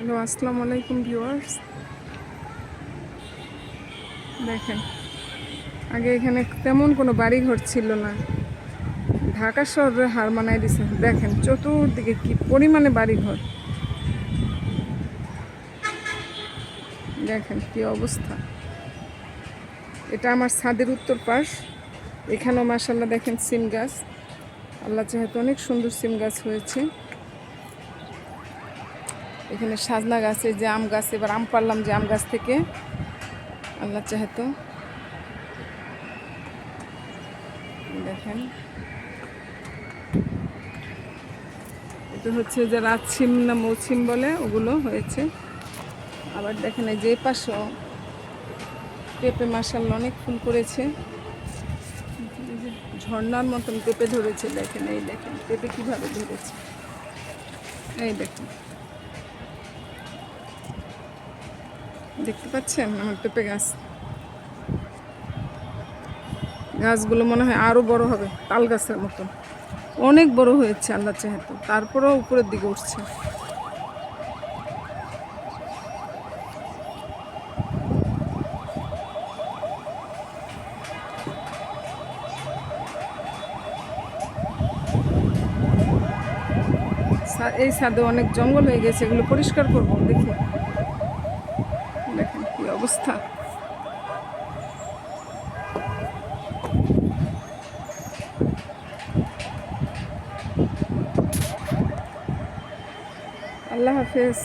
Hello, আসসালামু আলাইকুম viewers. দেখেন, আগে এখানে তেমন কোনো বাড়িঘর ছিল না, ঢাকা শহরে হার মানায় দিছে। দেখেন চতুর্দিকে কি পরিমাণে বাড়িঘর, দেখেন কি অবস্থা। এটা আমার ছাদের উত্তর পাশ। এখানেও মাশাআল্লাহ দেখেন সিম গাছ, আল্লাহ চাহেতে অনেক সুন্দর সিম গাছ হয়েছে। এখানে সাজনা গাছে যে আম গাছ, এবার আম পারলাম যে আম গাছ থেকে, আল্লাহ চাহেতো। দেখেন এটা হচ্ছে যে রাত সিম না মৌসিম বলে, ওগুলো হয়েছে। আবার দেখেন এই যে পাশেও পেঁপে মাশাআল্লাহ অনেক ফুল করেছে, ঝর্ণার মতন পেঁপে ধরেছে। দেখেন এই দেখেন পেঁপে কিভাবে ধরেছে, এই দেখেন দেখতে পাচ্ছেন আমার পেঁপে গাছ। গাছগুলো মনে হয় আরো বড় হবে, তাল গাছের মতন অনেক বড় হয়েছে আল্লাহ চাহেতো, তারপরেও উপরের দিকে উঠছে। এই ছাদে অনেক জঙ্গল হয়ে গেছে, এগুলো পরিষ্কার করবো। দেখি দেখেন কি অবস্থা। আল্লাহ হাফেজ।